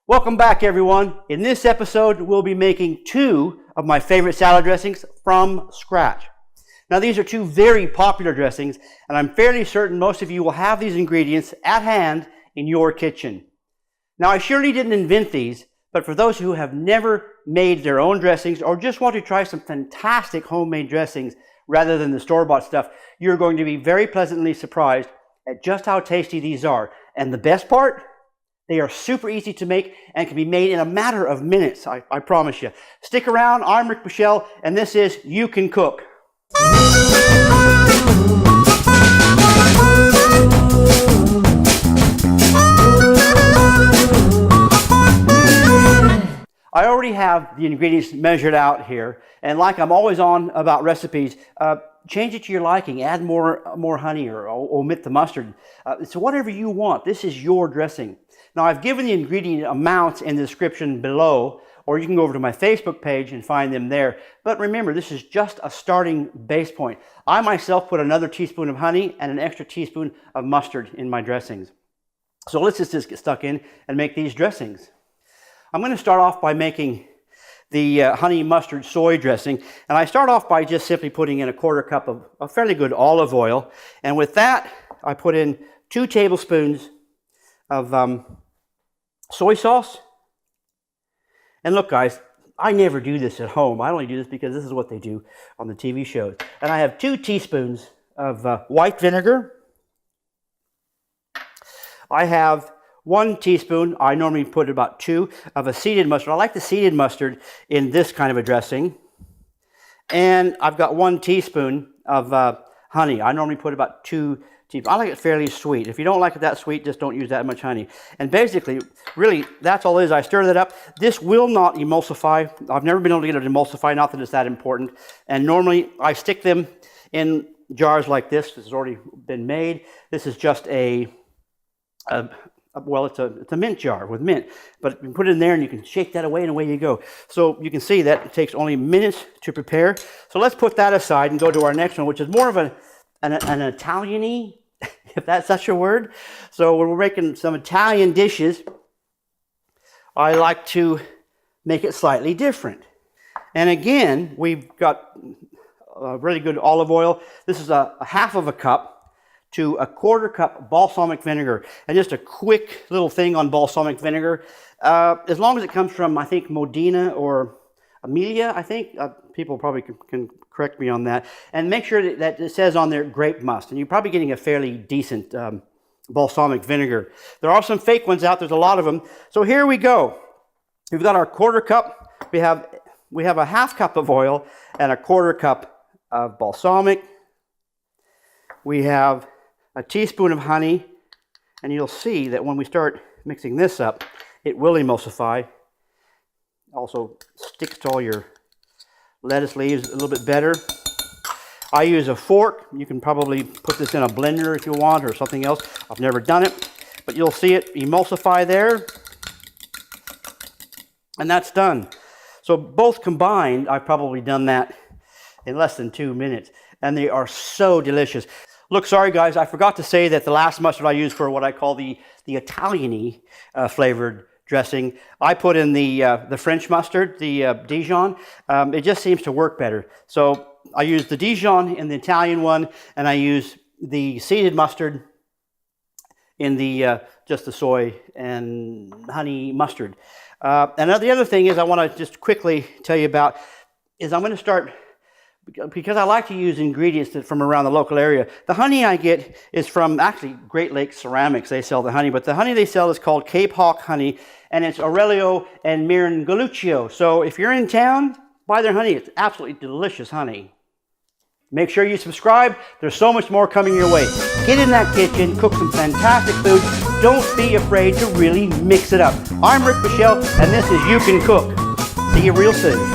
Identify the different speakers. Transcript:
Speaker 1: Welcome back, everyone. In this episode, we'll be making two of my favorite salad dressings from scratch. Now, these are two very popular dressings, and I'm fairly certain most of you will have these ingredients at hand in your kitchen. Now, I surely didn't invent these, but for those who have never made their own dressings or just want to try some fantastic homemade dressings rather than the store-bought stuff, you're going to be very pleasantly surprised at just how tasty these are. And the best part? They are super easy to make and can be made in a matter of minutes, I promise you. Stick around, I'm Rick Michelle, and this is You Can Cook. I already have the ingredients measured out here, and like I'm always on about recipes, change it to your liking, add more honey or omit the mustard. It's whatever you want. This is your dressing. Now, I've given the ingredient amounts in the description below, or you can go over to my Facebook page and find them there. But remember, this is just a starting base point. I myself put another teaspoon of honey and an extra teaspoon of mustard in my dressings. So let's just get stuck in and make these dressings. I'm going to start off by making the honey mustard soy dressing. And I start off by just simply putting in a quarter cup of a fairly good olive oil. And with that, I put in 2 tablespoons of soy sauce. And look, guys, I never do this at home. I only do this because this is what they do on the TV shows. And I have 2 teaspoons of white vinegar. I have 1 teaspoon, I normally put about 2, of a seeded mustard. I like the seeded mustard in this kind of a dressing. And I've got 1 teaspoon of honey. I normally put about 2 teaspoons. I like it fairly sweet. If you don't like it that sweet, just don't use that much honey. And basically, really, that's all it is. I stir that up. This will not emulsify. I've never been able to get it to emulsify, not that it's that important. And normally, I stick them in jars like this. This has already been made. This is just well, it's a mint jar with mint, but you can put it in there and you can shake that away and away you go. So you can see that it takes only minutes to prepare. So let's put that aside and go to our next one, which is more of an Italian-y, if that's such a word. So when we're making some Italian dishes, I like to make it slightly different. And again, we've got really good olive oil. This is a half of a cup to a quarter cup balsamic vinegar. And just a quick little thing on balsamic vinegar. As long as it comes from, I think, Modena or Amelia, I think. People probably can correct me on that. And make sure that it says on there grape must. And you're probably getting a fairly decent balsamic vinegar. There are some fake ones out. There's a lot of them. So here we go. We've got our quarter cup. We have a half cup of oil and a quarter cup of balsamic. We have a teaspoon of honey, and you'll see that when we start mixing this up, it will emulsify. Also sticks to all your lettuce leaves a little bit better. I use a fork. You can probably put this in a blender if you want or something else. I've never done it, but you'll see it emulsify there. And that's done. So both combined, I've probably done that in less than 2 minutes, and they are so delicious. Look, sorry guys, I forgot to say that the last mustard I used for what I call the Italian-y flavored dressing, I put in the French mustard, the Dijon. It just seems to work better. So I use the Dijon in the Italian one, and I use the seeded mustard in the just the soy and honey mustard. And the other thing is I want to just quickly tell you about is I'm going to start, because I like to use ingredients from around the local area. The honey I get is from actually Great Lakes Ceramics. They sell the honey, but the honey they sell is called Cape Hawk honey, and it's Aurelio and Mirangaluccio. So if you're in town, buy their honey. It's absolutely delicious honey. Make sure you subscribe. There's so much more coming your way. Get in that kitchen, cook some fantastic food. Don't be afraid to really mix it up. I'm Rick Michelle, and this is You Can Cook. See you real soon.